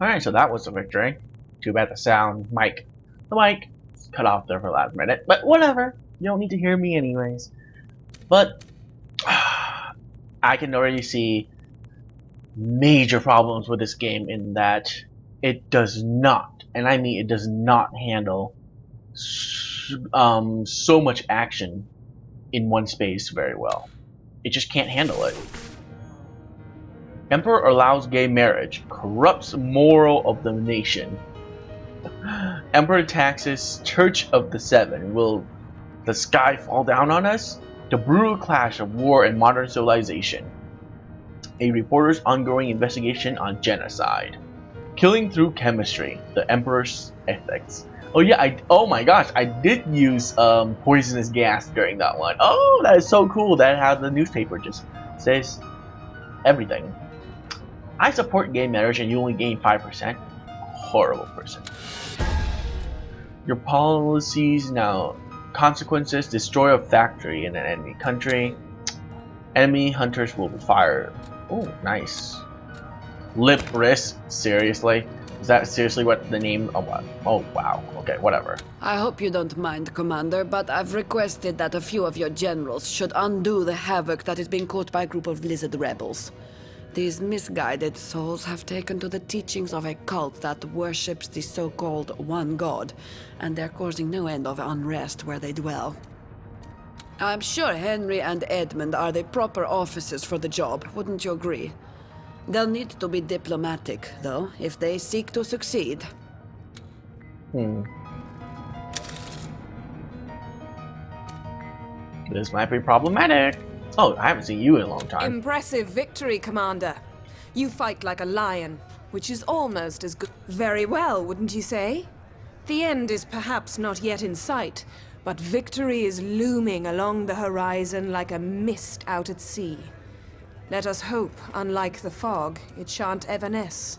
Alright, so that was a victory. Too bad the mic cut off there for the last minute, but whatever. You don't need to hear me anyways. But I can already see major problems with this game in that it does not, and I mean it does not handle so much action in one space very well. It just can't handle it. Emperor allows gay marriage, corrupts moral of the nation. Emperor taxes Church of the Seven. Will the sky fall down on us? The brutal clash of war and modern civilization. A reporter's ongoing investigation on genocide. Killing through chemistry. The Emperor's ethics. Oh yeah, oh my gosh, I did use poisonous gas during that one. Oh, that is so cool that how the newspaper just says everything. I support gay marriage and you only gain 5%. Horrible person. Your policies now. Consequences: destroy a factory in an enemy country. Enemy hunters will be fired. Oh, nice. Lip risk? Seriously? Is that seriously what the name? Oh, what? Oh, wow. Okay, whatever. I hope you don't mind, Commander, but I've requested that a few of your generals should undo the havoc that is being caused by a group of lizard rebels. These misguided souls have taken to the teachings of a cult that worships the so-called One God, and they're causing no end of unrest where they dwell. I'm sure Henry and Edmund are the proper officers for the job, wouldn't you agree? They'll need to be diplomatic, though, if they seek to succeed. This might be problematic. Oh, I haven't seen you in a long time. Impressive victory, Commander. You fight like a lion, which is almost as good. Very well, wouldn't you say? The end is perhaps not yet in sight, but victory is looming along the horizon like a mist out at sea. Let us hope, unlike the fog, it shan't evanesce.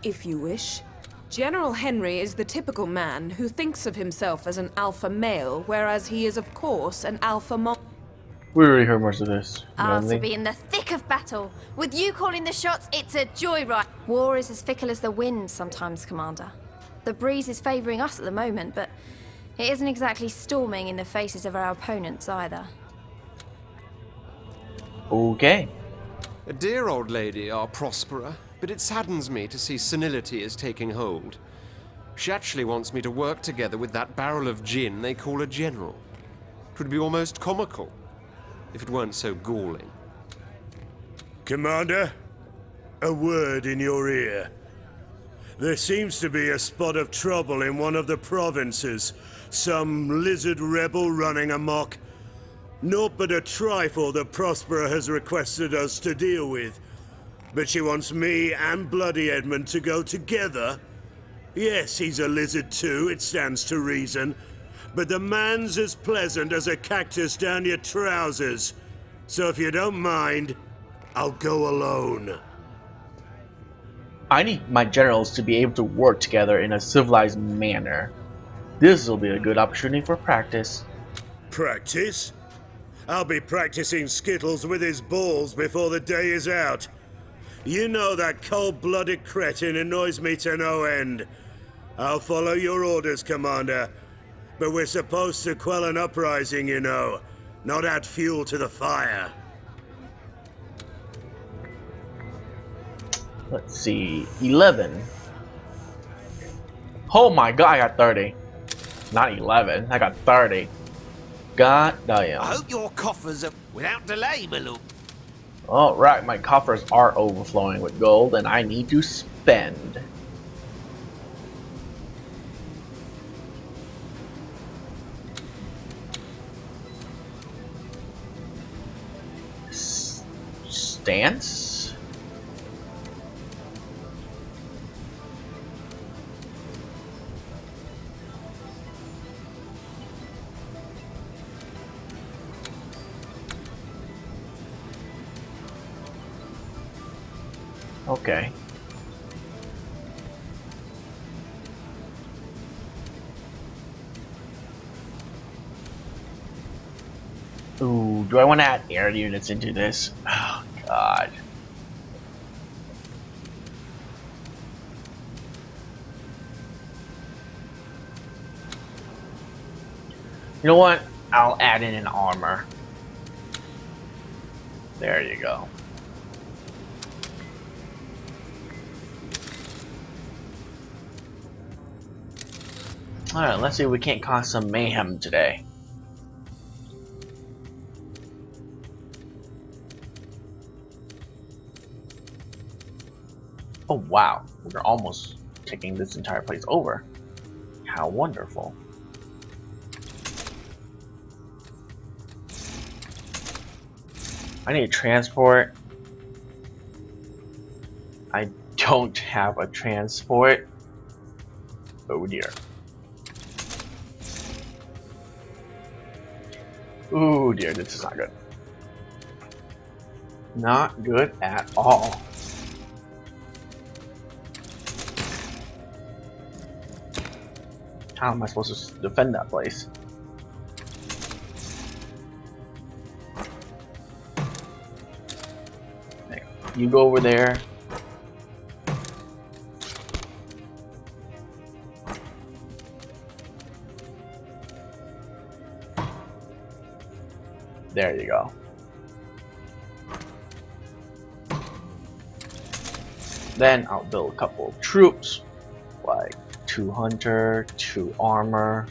If you wish, General Henry is the typical man who thinks of himself as an alpha male, whereas he is, of course, an alpha male. We already heard most of this. To be in the thick of battle. With you calling the shots, it's a joyride. War is as fickle as the wind sometimes, Commander. The breeze is favouring us at the moment, but it isn't exactly storming in the faces of our opponents either. Okay. A dear old lady, our Prospera, but it saddens me to see senility is taking hold. She actually wants me to work together with that barrel of gin they call a general. It would be almost comical, if it weren't so galling. Commander, a word in your ear. There seems to be a spot of trouble in one of the provinces. Some lizard rebel running amok. Naught but a trifle that Prospera has requested us to deal with. But she wants me and Bloody Edmund to go together. Yes, he's a lizard too, it stands to reason. But the man's as pleasant as a cactus down your trousers. So if you don't mind, I'll go alone. I need my generals to be able to work together in a civilized manner. This will be a good opportunity for practice. Practice? I'll be practicing skittles with his balls before the day is out. You know that cold-blooded cretin annoys me to no end. I'll follow your orders, Commander. But we're supposed to quell an uprising, you know, not add fuel to the fire. Let's see, 11. Oh my god, I got 30. Not 11, I got 30. God damn. I hope your coffers are without delay, my lord. Alright, my coffers are overflowing with gold and I need to spend. Stance? Okay. Ooh, do I want to add air units into this? Oh, God. You know what? I'll add in an armor. There you go. Alright, let's see if we can't cause some mayhem today. Oh wow, we're almost taking this entire place over. How wonderful. I need transport. I don't have a transport. Oh dear. Oh dear, this is not good. Not good at all. How am I supposed to defend that place? You go over there. There you go. Then I'll build a couple of troops, like 2 hunter, 2 armor,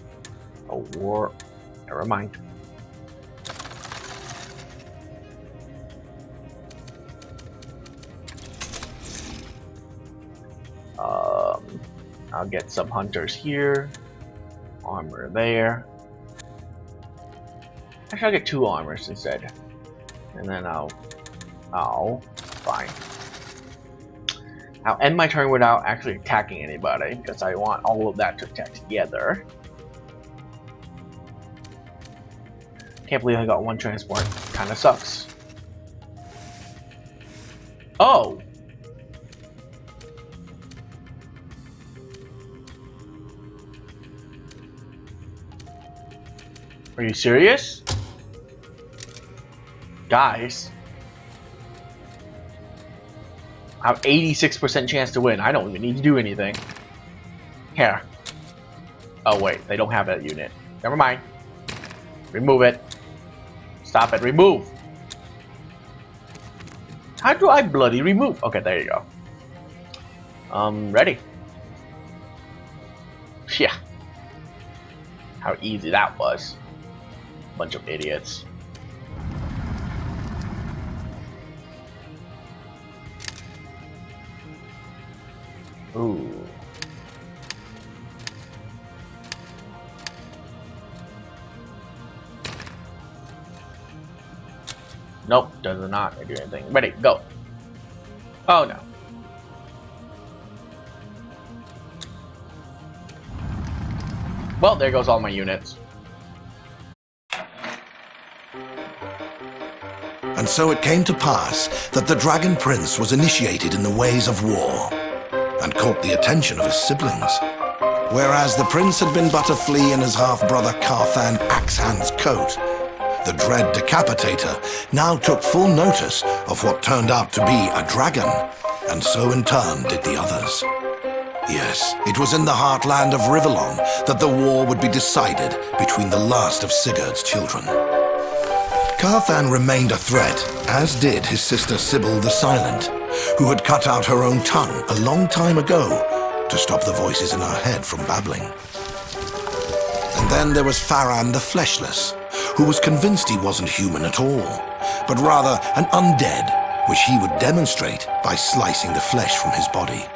a war. Never mind. I'll get some hunters here, armor there. Actually, I'll get 2 armors instead, and then fine. I'll end my turn without actually attacking anybody because I want all of that to attack together. Can't believe I got 1 transport. Kind of sucks. Oh. Are you serious? Guys. I have 86% chance to win. I don't even need to do anything. Here. Oh wait, they don't have that unit. Never mind. Remove it. Stop it. Remove. How do I bloody remove? Okay, there you go. Ready. Yeah. How easy that was. Bunch of idiots. Ooh. Nope, does not do anything. Ready, go. Oh no. Well, there goes all my units. And so it came to pass that the Dragon Prince was initiated in the ways of war, and caught the attention of his siblings. Whereas the prince had been but a flea in his half-brother Carthan Axehand's coat, the dread Decapitator now took full notice of what turned out to be a dragon, and so in turn did the others. Yes, it was in the heartland of Rivellon that the war would be decided between the last of Sigurd's children. Carthan remained a threat, as did his sister Sybil the Silent, who had cut out her own tongue a long time ago to stop the voices in her head from babbling. And then there was Faran the Fleshless, who was convinced he wasn't human at all, but rather an undead, which he would demonstrate by slicing the flesh from his body.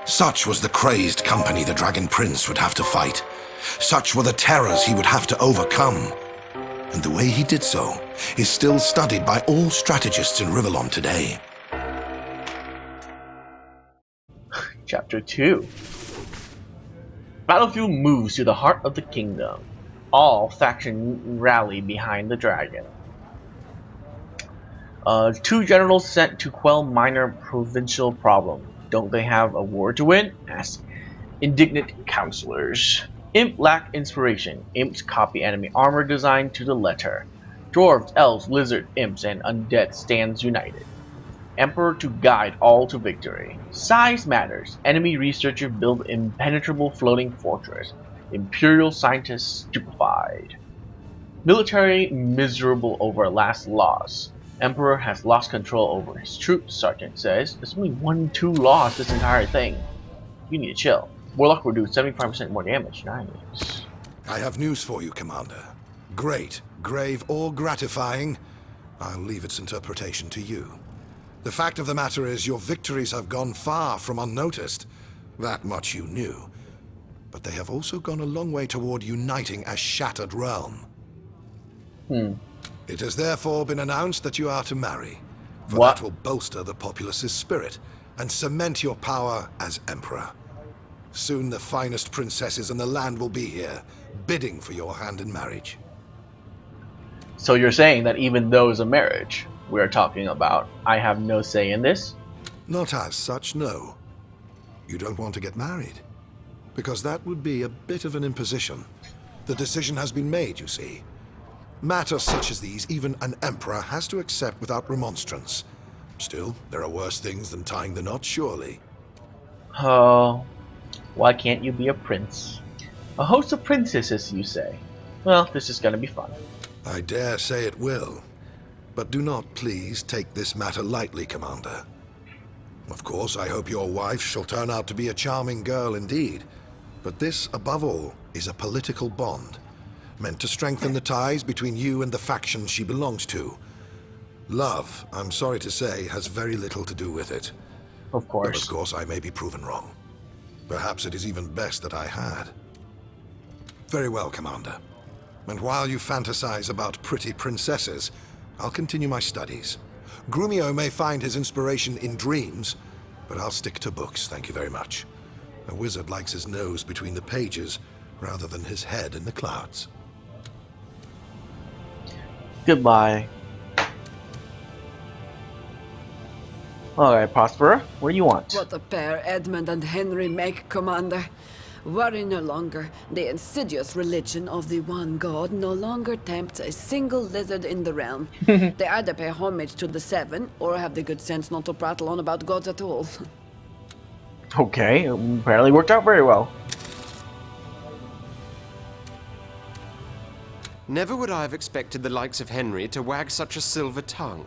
Such was the crazed company the Dragon Prince would have to fight. Such were the terrors he would have to overcome. And the way he did so is still studied by all strategists in Rivellon today. Chapter 2. Battlefield moves to the heart of the kingdom. All factions rally behind the dragon. 2 generals sent to quell minor provincial problem. Don't they have a war to win? Ask indignant counselors. Imp lack inspiration. Imps copy enemy armor design to the letter. Dwarves, elves, lizard, imps, and undead stands united. Emperor to guide all to victory. Size matters. Enemy researcher build impenetrable floating fortress. Imperial scientists stupefied. Military miserable over last loss. Emperor has lost control over his troops, Sergeant says. There's only 1-2 loss this entire thing. You need to chill. Warlock will do 75% more damage. Nice. I have news for you, Commander. Great, grave, or gratifying. I'll leave its interpretation to you. The fact of the matter is your victories have gone far from unnoticed. That much you knew. But they have also gone a long way toward uniting a shattered realm. It has therefore been announced that you are to marry. For that will bolster the populace's spirit and cement your power as Emperor. Soon the finest princesses in the land will be here, bidding for your hand in marriage. So you're saying that even though it's a marriage we're talking about, I have no say in this? Not as such, no. You don't want to get married, because that would be a bit of an imposition. The decision has been made, you see. Matters such as these, even an emperor has to accept without remonstrance. Still, there are worse things than tying the knot, surely. Oh, why can't you be a prince? A host of princesses, you say? Well, this is gonna be fun. I dare say it will. But do not, please, take this matter lightly, Commander. Of course, I hope your wife shall turn out to be a charming girl indeed. But this, above all, is a political bond, meant to strengthen the ties between you and the faction she belongs to. Love, I'm sorry to say, has very little to do with it. Of course. But of course, I may be proven wrong. Perhaps it is even best that I had. Very well, Commander. And while you fantasize about pretty princesses, I'll continue my studies. Grumio may find his inspiration in dreams, but I'll stick to books, thank you very much. A wizard likes his nose between the pages, rather than his head in the clouds. Goodbye. Alright, Prosperer, what do you want? What a pair Edmund and Henry make, Commander. Worry no longer. The insidious religion of the one god no longer tempts a single lizard in the realm. They either pay homage to the seven, or have the good sense not to prattle on about gods at all. Okay, it apparently worked out very well. Never would I have expected the likes of Henry to wag such a silver tongue.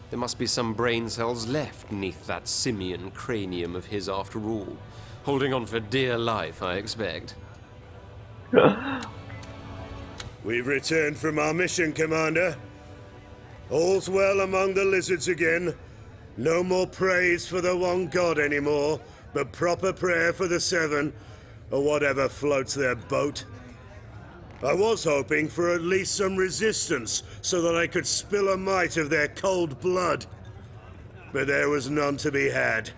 There must be some brain cells left neath that simian cranium of his after all. Holding on for dear life, I expect. We've returned from our mission, Commander. All's well among the lizards again. No more praise for the one god anymore, but proper prayer for the seven, or whatever floats their boat. I was hoping for at least some resistance, so that I could spill a mite of their cold blood. But there was none to be had.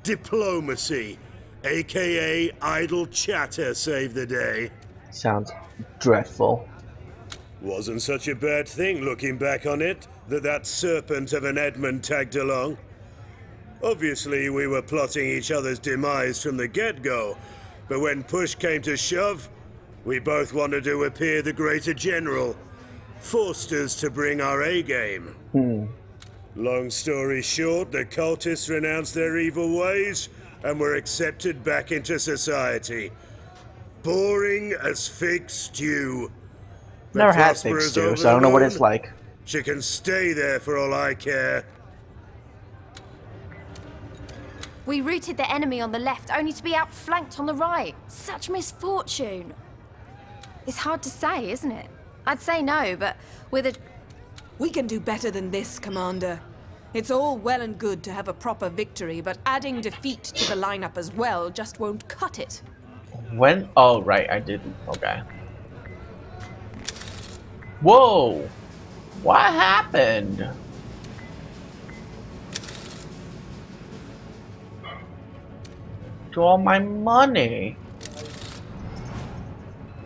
Diplomacy, aka idle chatter, saved the day. Sounds dreadful. Wasn't such a bad thing, looking back on it, that serpent of an Edmund tagged along. Obviously, we were plotting each other's demise from the get-go, but when push came to shove, we both wanted to appear the greater general, forced us to bring our A-game. Long story short, the cultists renounced their evil ways and were accepted back into society. Boring as fig stew. But Never had fig Prospera's stew, over so I don't know what it's the moon. like. She can stay there for all I care. We routed the enemy on the left, only to be outflanked on the right. Such misfortune. It's hard to say, isn't it? I'd say no, but with a... We can do better than this, Commander. It's all well and good to have a proper victory, but adding defeat to the lineup as well just won't cut it. When? Oh, right, I didn't. Okay. Whoa! What happened? To all my money.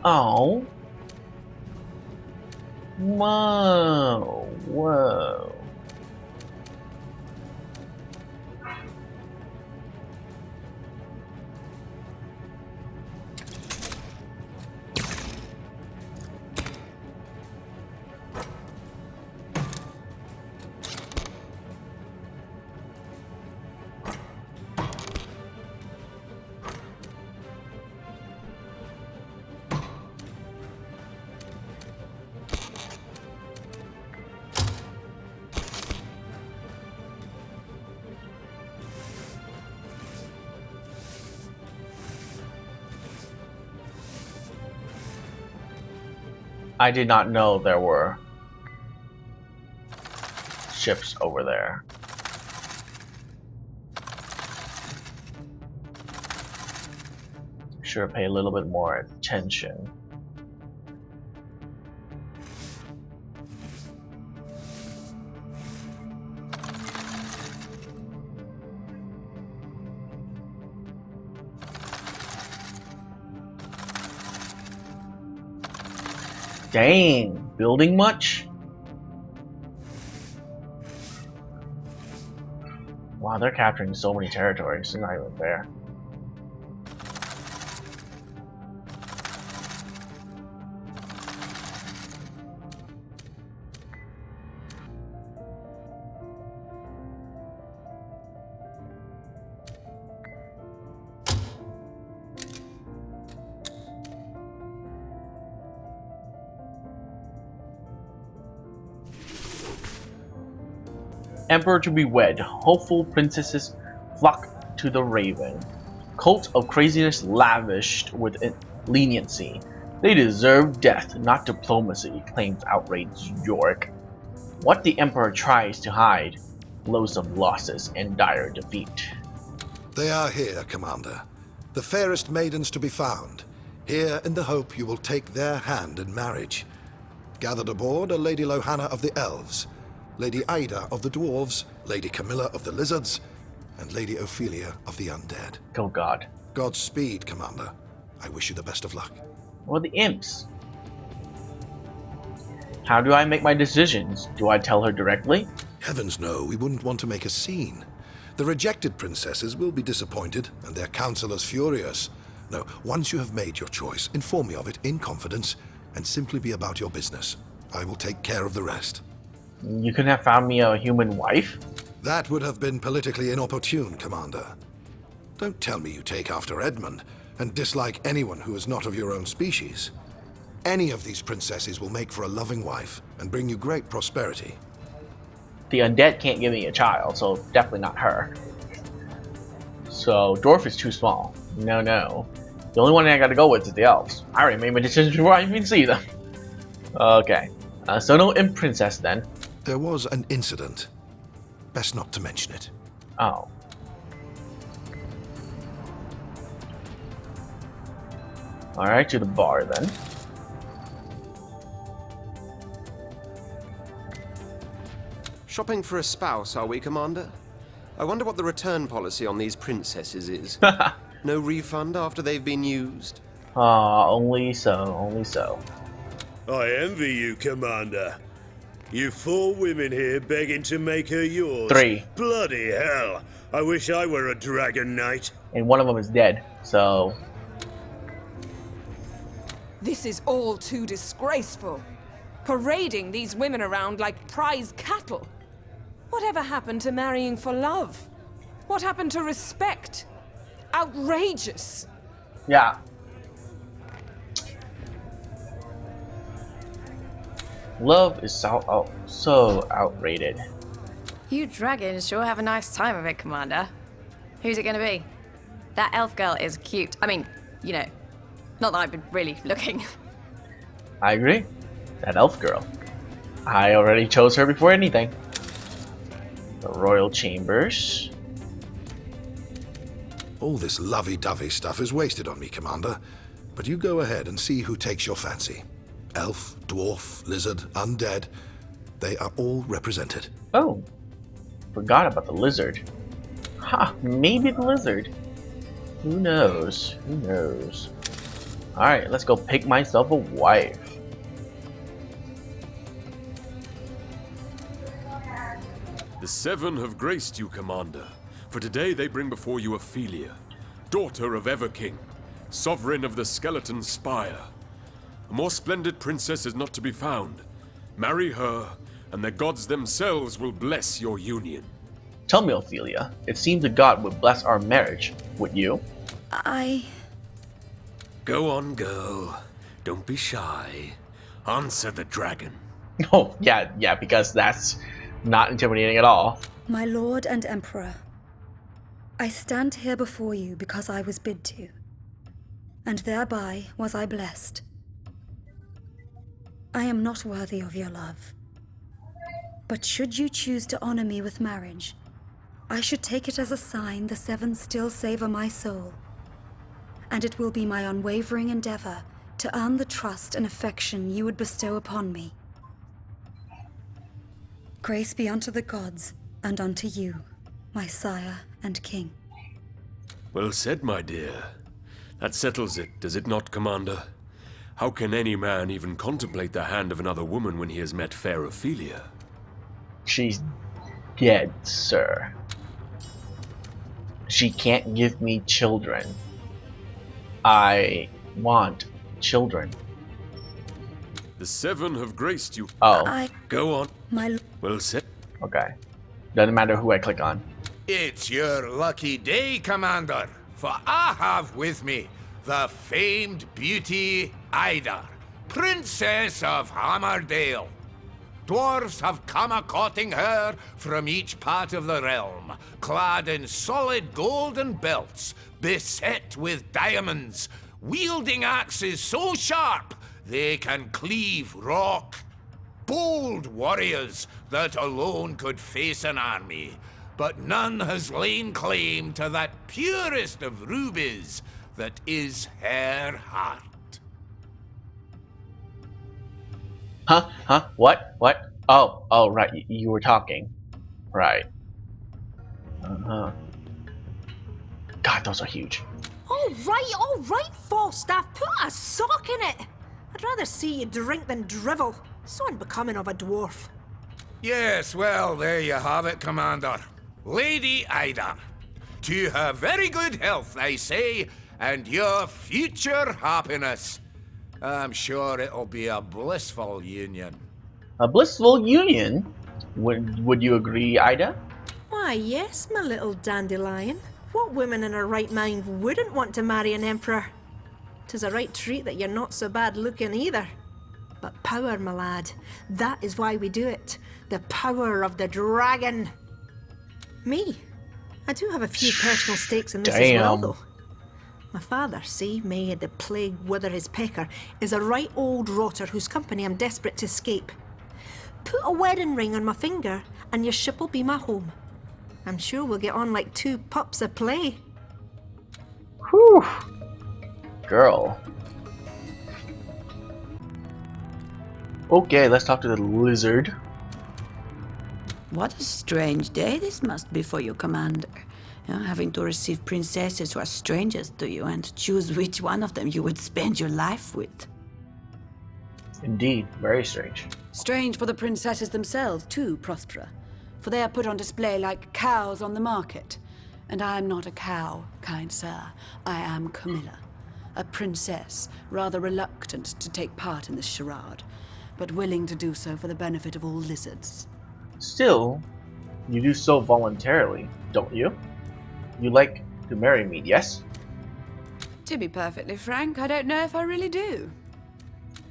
Oh. Whoa. Whoa. I did not know there were ships over there. Should pay a little bit more attention. Dang, building much? Wow, they're capturing so many territories. It's not even fair. Emperor to be wed. Hopeful princesses flock to the Raven. Cult of craziness lavished with leniency. They deserve death, not diplomacy, claims outraged York. What the Emperor tries to hide, loathsome losses and dire defeat. They are here, Commander. The fairest maidens to be found. Here in the hope you will take their hand in marriage. Gathered aboard are Lady Lohanna of the Elves, Lady Ida of the Dwarves, Lady Camilla of the Lizards, and Lady Ophelia of the Undead. Oh God. Godspeed, Commander. I wish you the best of luck. Or the imps. How do I make my decisions? Do I tell her directly? Heavens no, we wouldn't want to make a scene. The rejected princesses will be disappointed, and their counselors furious. No, once you have made your choice, inform me of it in confidence, and simply be about your business. I will take care of the rest. You couldn't have found me a human wife? That would have been politically inopportune, Commander. Don't tell me you take after Edmund, and dislike anyone who is not of your own species. Any of these princesses will make for a loving wife, and bring you great prosperity. The undead can't give me a child, so definitely not her. So, dwarf is too small. No, no. The only one I gotta go with is the elves. I already made my decision before I even see them. Okay. So no imp princess then. There was an incident. Best not to mention it. Oh. Alright, to the bar then. Shopping for a spouse, are we, Commander? I wonder what the return policy on these princesses is. No refund after they've been used? Only so, only so. I envy you, Commander. You 4 women here begging to make her yours. 3. Bloody hell. I wish I were a dragon knight. And one of them is dead, so... This is all too disgraceful. Parading these women around like prize cattle. Whatever happened to marrying for love? What happened to respect? Outrageous. Yeah. Love is so outrated. You dragons sure have a nice time of it, Commander. Who's it gonna be? That elf girl is cute. I mean, you know, not that I've been really looking. I agree. That elf girl. I already chose her before anything. The royal chambers. All this lovey-dovey stuff is wasted on me, Commander. But you go ahead and see who takes your fancy. Elf, dwarf, lizard, undead. They are all represented. Oh. Forgot about the lizard. Ha, maybe the lizard. Who knows? Who knows? Alright, let's go pick myself a wife. The 7 have graced you, Commander. For today they bring before you Ophelia, daughter of Everking, sovereign of the Skeleton Spire. A more splendid princess is not to be found. Marry her, and the gods themselves will bless your union. Tell me, Ophelia, it seems a god would bless our marriage. Would you? Go on, girl. Don't be shy. Answer the dragon. Oh, yeah, because that's not intimidating at all. My lord and emperor, I stand here before you because I was bid to, and thereby was I blessed. I am not worthy of your love. But should you choose to honor me with marriage, I should take it as a sign the Seven still savor my soul. And it will be my unwavering endeavor to earn the trust and affection you would bestow upon me. Grace be unto the gods, and unto you, my sire and king. Well said, my dear. That settles it, does it not, Commander? How can any man even contemplate the hand of another woman when he has met fair Ophelia? She's dead, sir. She can't give me children. I want children. The Seven have graced you. Oh, Go on. My Well said. okay. Doesn't matter who I click on. It's your lucky day, Commander, for I have with me the famed beauty Ida, Princess of Hammerdale. Dwarves have come a-courting her from each part of the realm, clad in solid golden belts, beset with diamonds, wielding axes so sharp they can cleave rock. Bold warriors that alone could face an army, but none has laid claim to that purest of rubies that is her heart. Huh? What? Oh, right. You were talking. Right. Uh-huh. God, those are huge. All right, Falstaff, put a sock in it. I'd rather see you drink than drivel. So unbecoming of a dwarf. Yes, well, there you have it, Commander. Lady Ida. To her very good health, I say, and your future happiness. I'm sure it'll be a blissful union. A blissful union? Would you agree, Ida? Why, yes, my little dandelion. What woman in her right mind wouldn't want to marry an emperor? 'Tis a right treat that you're not so bad looking either. But power, my lad, that is why we do it. The power of the dragon. Me? I do have a few personal stakes in this as well, though. My father, see, may the plague wither his pecker, is a right old rotter whose company I'm desperate to escape. Put a wedding ring on my finger, and your ship'll be my home. I'm sure we'll get on like two pups a play. Whew. Girl. Okay, let's talk to the lizard. What a strange day this must be for you, Commander. Having to receive princesses who are strangers to you and choose which one of them you would spend your life with. Indeed, very strange. Strange for the princesses themselves, too, Prospera. For they are put on display like cows on the market. And I am not a cow, kind sir. I am Camilla, a princess, rather reluctant to take part in this charade, but willing to do so for the benefit of all lizards. Still, you do so voluntarily, don't you? You like to marry me, yes? To be perfectly frank, I don't know if I really do.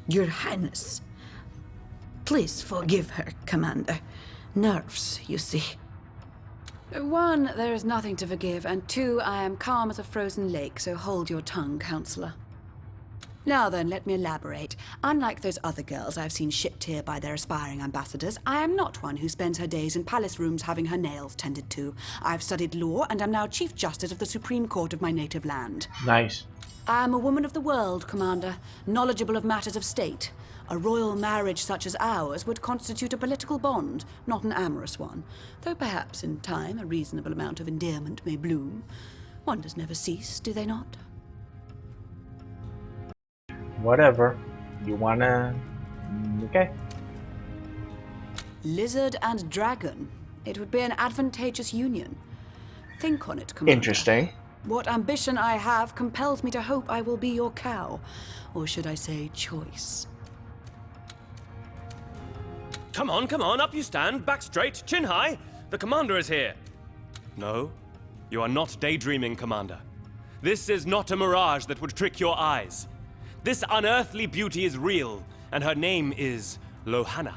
Your Highness, please forgive her, Commander. Nerves, you see. 1, there is nothing to forgive, and 2, I am calm as a frozen lake, so hold your tongue, Counselor. Now then, let me elaborate. Unlike those other girls I've seen shipped here by their aspiring ambassadors, I am not one who spends her days in palace rooms having her nails tended to. I've studied law and am now Chief Justice of the Supreme Court of my native land. Nice. I am a woman of the world, Commander, knowledgeable of matters of state. A royal marriage such as ours would constitute a political bond, not an amorous one, though perhaps in time a reasonable amount of endearment may bloom. Wonders never cease, do they not? Whatever. You wanna... Okay. Lizard and dragon. It would be an advantageous union. Think on it, Commander. Interesting. What ambition I have compels me to hope I will be your cow. Or should I say choice. Come on, up you stand, back straight, chin high. The Commander is here. No, you are not daydreaming, Commander. This is not a mirage that would trick your eyes. This unearthly beauty is real, and her name is Lohanna,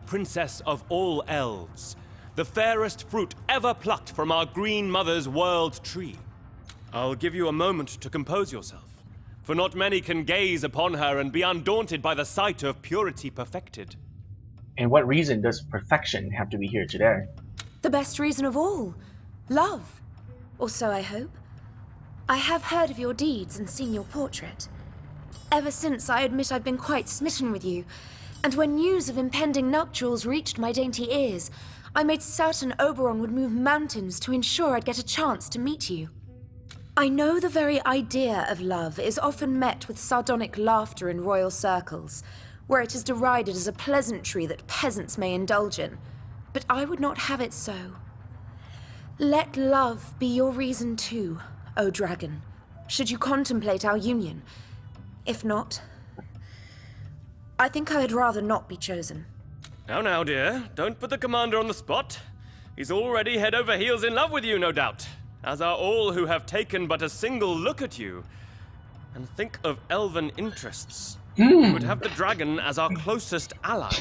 Princess of all Elves, the fairest fruit ever plucked from our Green Mother's world tree. I'll give you a moment to compose yourself. for not many can gaze upon her and be undaunted by the sight of purity perfected. And what reason does perfection have to be here today? The best reason of all. Love. Or so I hope. I have heard of your deeds and seen your portrait. Ever since, I admit I've been quite smitten with you, and when news of impending nuptials reached my dainty ears, I made certain Oberon would move mountains to ensure I'd get a chance to meet you. I know the very idea of love is often met with sardonic laughter in royal circles, where it is derided as a pleasantry that peasants may indulge in, but I would not have it so. Let love be your reason too, O dragon, should you contemplate our union. If not, I think I'd rather not be chosen. Now, dear, don't put the commander on the spot. He's already head over heels in love with you, no doubt, as are all who have taken but a single look at you. And think of elven interests. We would have the dragon as our closest ally.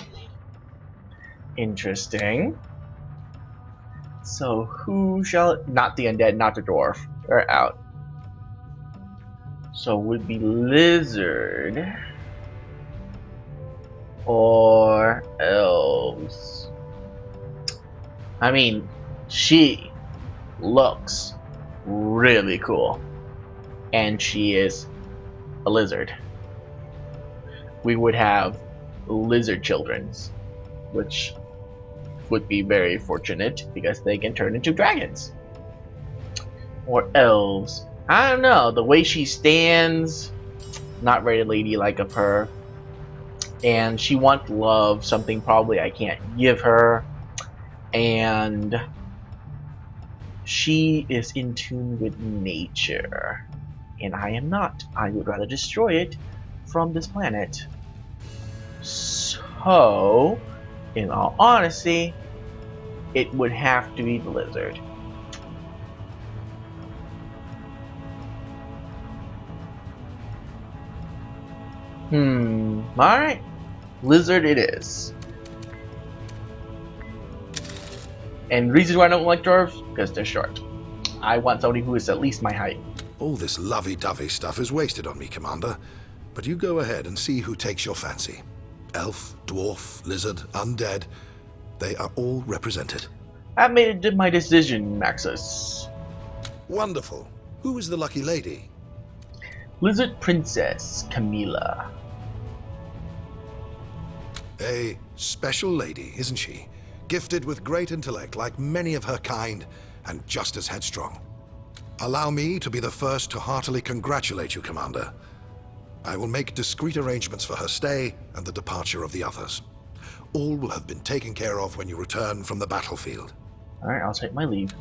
Interesting. So who shall... Not the undead, not the dwarf. They're out. So would be lizard. Or elves. I mean, she looks really cool. And she is a lizard. We would have lizard childrens, which would be very fortunate because they can turn into dragons. Or elves. I don't know, the way she stands, not very ladylike of her. And she wants love, something probably I can't give her. And she is in tune with nature. And I am not. I would rather destroy it from this planet. So, in all honesty, it would have to be the lizard. Alright. Lizard it is. And the reason why I don't like dwarves, because they're short. I want somebody who is at least my height. All this lovey-dovey stuff is wasted on me, Commander. But you go ahead and see who takes your fancy. Elf, dwarf, lizard, undead. They are all represented. I've made my decision, Maxus. Wonderful. Who is the lucky lady? Lizard Princess Camilla. A special lady, isn't she? Gifted with great intellect like many of her kind, and just as headstrong. Allow me to be the first to heartily congratulate you, Commander. I will make discreet arrangements for her stay and the departure of the others. All will have been taken care of when you return from the battlefield. Alright, I'll take my leave.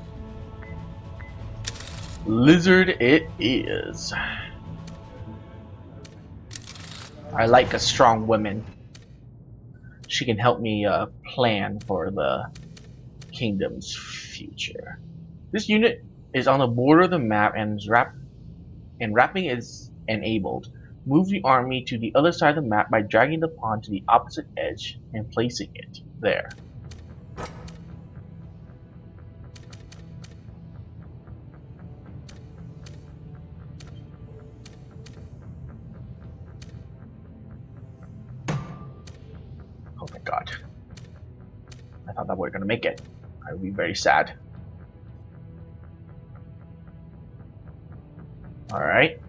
Lizard it is. I like a strong woman. She can help me plan for the kingdom's future. This unit is on the border of the map and wrapping is enabled. Move the army to the other side of the map by dragging the pawn to the opposite edge and placing it there. Oh my god. I thought that we were gonna make it. I would be very sad. Alright.